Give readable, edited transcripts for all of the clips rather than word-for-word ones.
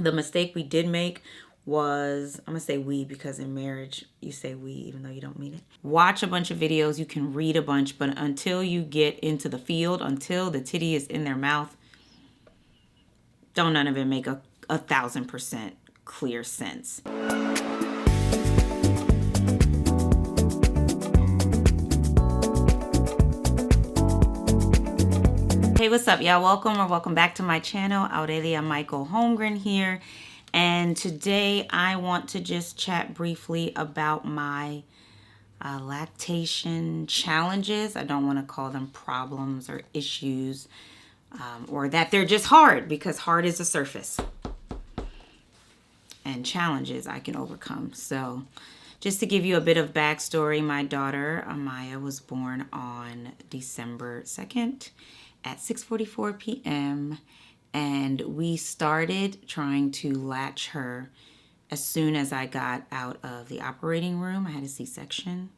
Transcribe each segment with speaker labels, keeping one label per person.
Speaker 1: The mistake we did make was, I'm gonna say we because in marriage you say we even though you don't mean it. Watch a bunch of videos, you can read a bunch, but until you get into the field, until the titty is in their mouth, don't none of it make a 1,000% clear sense. Hey, what's up, y'all? Welcome back to my channel. Aurelia Michael Holmgren here. And today I want to just chat briefly about my lactation challenges. I don't want to call them problems or issues, or that they're just hard, because hard is a surface. And challenges I can overcome. So just to give you a bit of backstory, my daughter Amaya was born on December 2nd at 6:44 p.m. and we started trying to latch her as soon as I got out of the operating room. I had a C-section.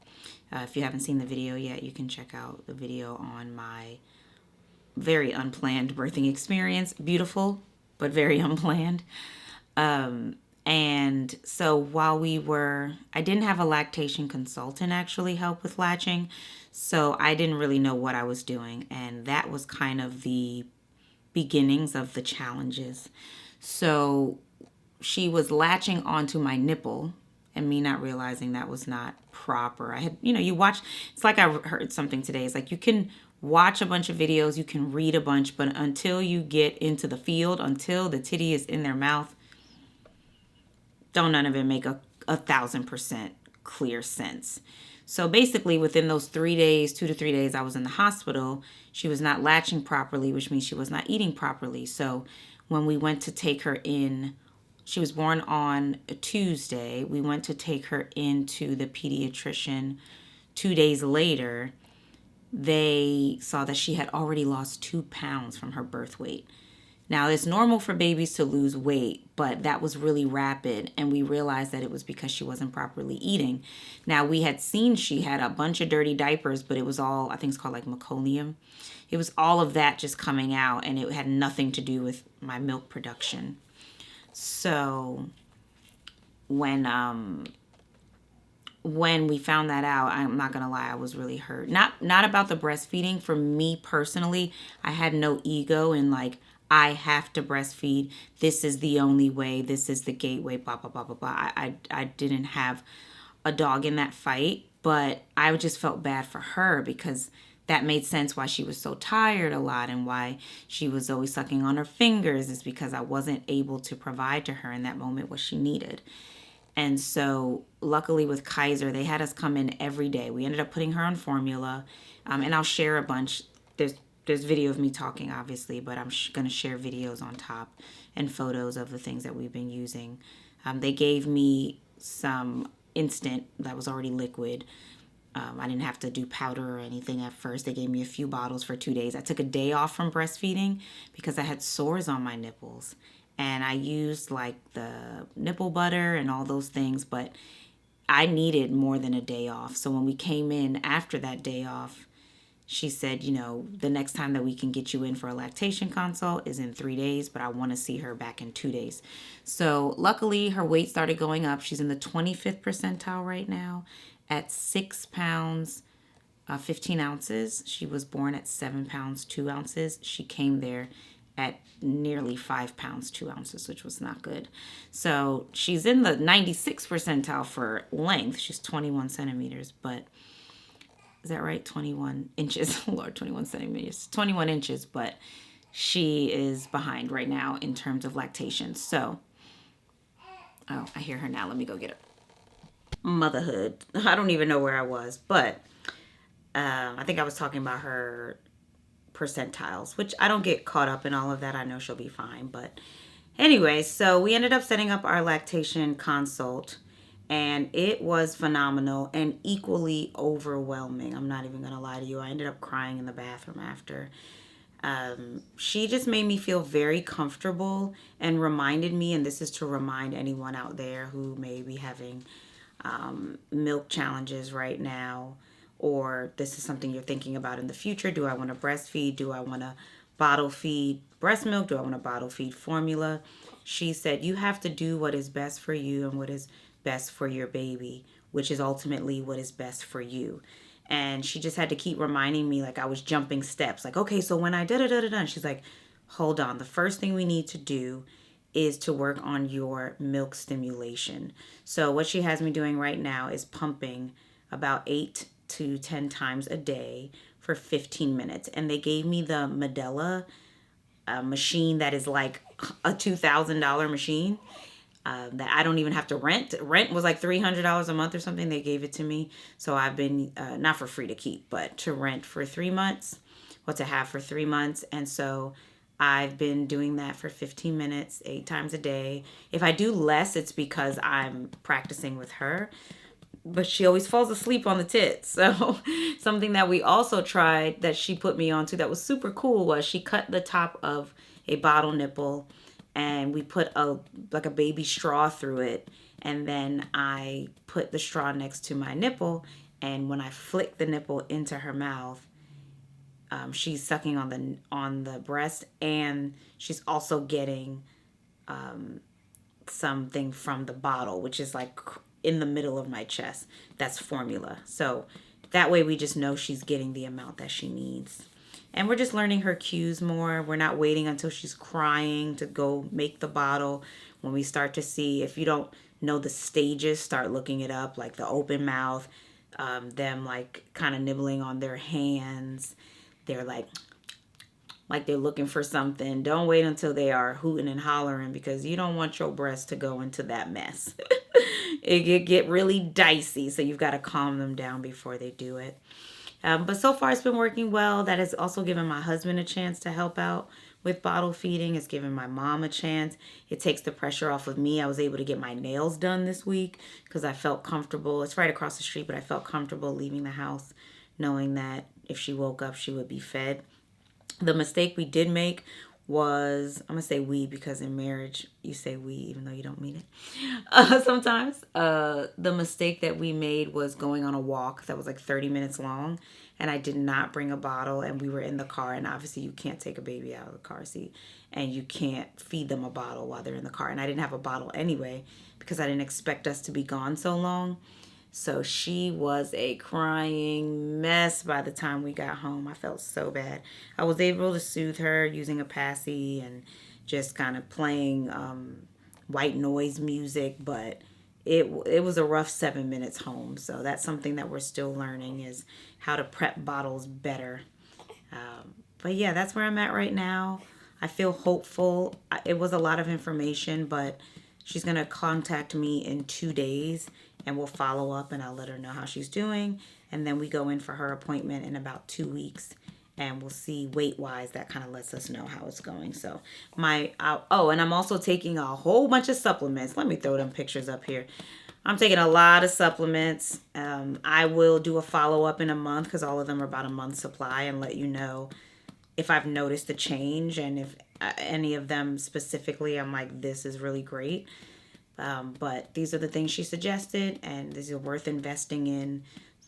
Speaker 1: If you haven't seen the video yet, you can check out the video on my very unplanned birthing experience. Beautiful, but very unplanned. And so while I didn't have a lactation consultant actually help with latching, so I didn't really know what I was doing. And that was kind of the beginnings of the challenges. So she was latching onto my nipple and me not realizing that was not proper. I had, you watch, it's like I heard something today. It's like you can watch a bunch of videos, you can read a bunch, but until you get into the field, until the titty is in their mouth, don't none of it make a 1,000% clear sense. So basically within those 3 days, 2 to 3 days I was in the hospital, she was not latching properly, which means she was not eating properly. So when we went to take her in, she was born on a Tuesday. We went to take her into the pediatrician 2 days later. They saw that she had already lost 2 pounds from her birth weight. Now, it's normal for babies to lose weight, but that was really rapid, and we realized that it was because she wasn't properly eating. Now, we had seen she had a bunch of dirty diapers, but it was all, I think it's called like meconium. It was all of that just coming out, and it had nothing to do with my milk production. So when we found that out, I'm not gonna lie, I was really hurt. Not about the breastfeeding. For me personally, I had no ego in like, I have to breastfeed. This is the only way. This is the gateway, blah, blah, blah, blah, blah. I didn't have a dog in that fight, but I just felt bad for her because that made sense why she was so tired a lot and why she was always sucking on her fingers, is because I wasn't able to provide to her in that moment what she needed. And so luckily with Kaiser, they had us come in every day. We ended up putting her on formula, and I'll share a bunch. There's video of me talking, obviously, but I'm going to share videos on top and photos of the things that we've been using. They gave me some instant that was already liquid. I didn't have to do powder or anything at first. They gave me a few bottles for 2 days. I took a day off from breastfeeding because I had sores on my nipples. And I used like the nipple butter and all those things, but I needed more than a day off. So when we came in after that day off, she said, the next time that we can get you in for a lactation consult is in 3 days, but I want to see her back in 2 days. So luckily her weight started going up. She's in the 25th percentile right now at 6 pounds, 15 ounces. She was born at 7 pounds, 2 ounces. She came there at nearly 5 pounds, 2 ounces, which was not good. So she's in the 96th percentile for length. She's 21 centimeters, but is that right? 21 inches. Lord, 21 centimeters. 21 inches, but she is behind right now in terms of lactation. So, oh, I hear her now. Let me go get her. Motherhood. I don't even know where I was, but I think I was talking about her percentiles, which I don't get caught up in all of that. I know she'll be fine. But anyway, so we ended up setting up our lactation consult. And it was phenomenal and equally overwhelming. I'm not even going to lie to you. I ended up crying in the bathroom after. She just made me feel very comfortable and reminded me, and this is to remind anyone out there who may be having milk challenges right now, or this is something you're thinking about in the future. Do I want to breastfeed? Do I want to bottle feed breast milk? Do I want to bottle feed formula? she said, you have to do what is best for you and what is best for your baby, which is ultimately what is best for you. And she just had to keep reminding me, like I was jumping steps, like, okay, so when I da da da da da, she's like, hold on. The first thing we need to do is to work on your milk stimulation. So what she has me doing right now is pumping about 8 to 10 times a day for 15 minutes. And they gave me the Medela machine that is like a $2,000 machine that I don't even have to rent. Rent was like $300 a month or something. They gave it to me. So I've been, not for free to keep, but to rent for 3 months, or to have for 3 months. And so I've been doing that for 15 minutes, 8 times a day. If I do less, it's because I'm practicing with her. But she always falls asleep on the tits. So something that we also tried that she put me onto that was super cool was she cut the top of a bottle nipple and we put a baby straw through it. And then I put the straw next to my nipple. And when I flick the nipple into her mouth, she's sucking on the breast, and she's also getting something from the bottle, which is like in the middle of my chest. That's formula. So that way we just know she's getting the amount that she needs. And we're just learning her cues more. We're not waiting until she's crying to go make the bottle. When we start to see, if you don't know the stages, start looking it up, like the open mouth, them like kind of nibbling on their hands. They're like they're looking for something. Don't wait until they are hooting and hollering, because you don't want your breast to go into that mess. It get really dicey, so you've got to calm them down before they do it. But so far it's been working well. That has also given my husband a chance to help out with bottle feeding. It's given my mom a chance. It takes the pressure off of me. I was able to get my nails done this week because I felt comfortable. It's right across the street, but I felt comfortable leaving the house knowing that if she woke up, she would be fed. The mistake we did make was, I'm going to say we, because in marriage, you say we even though you don't mean it. Sometimes the mistake that we made was going on a walk that was like 30 minutes long, and I did not bring a bottle, and we were in the car, and obviously you can't take a baby out of the car seat, and you can't feed them a bottle while they're in the car. And I didn't have a bottle anyway because I didn't expect us to be gone so long. So she was a crying mess by the time we got home. I felt so bad. I was able to soothe her using a passy and just kind of playing white noise music, but it was a rough 7 minutes home. So that's something that we're still learning, is how to prep bottles better. But yeah, that's where I'm at right now. I feel hopeful. It was a lot of information, but she's going to contact me in 2 days, and we'll follow up, and I'll let her know how she's doing. And then we go in for her appointment in about 2 weeks, and we'll see weight-wise. That kind of lets us know how it's going. So and I'm also taking a whole bunch of supplements. Let me throw them pictures up here. I'm taking a lot of supplements. I will do a follow-up in a month because all of them are about a month's supply, and let you know if I've noticed a change, and if any of them specifically I'm like, this is really great. But these are the things she suggested, and these are worth investing in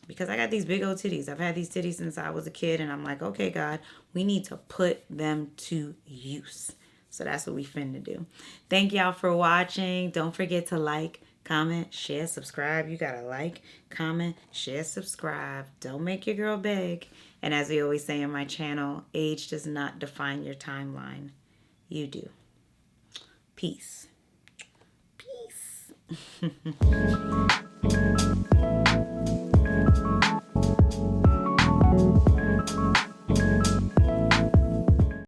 Speaker 1: because I got these big old titties. I've had these titties since I was a kid, and I'm like, okay, God, we need to put them to use. So that's what we finna do. Thank y'all for watching. Don't forget to like, comment, share, subscribe. You gotta like, comment, share, subscribe. Don't make your girl beg. And as we always say in my channel, age does not define your timeline. You do. Peace. Peace.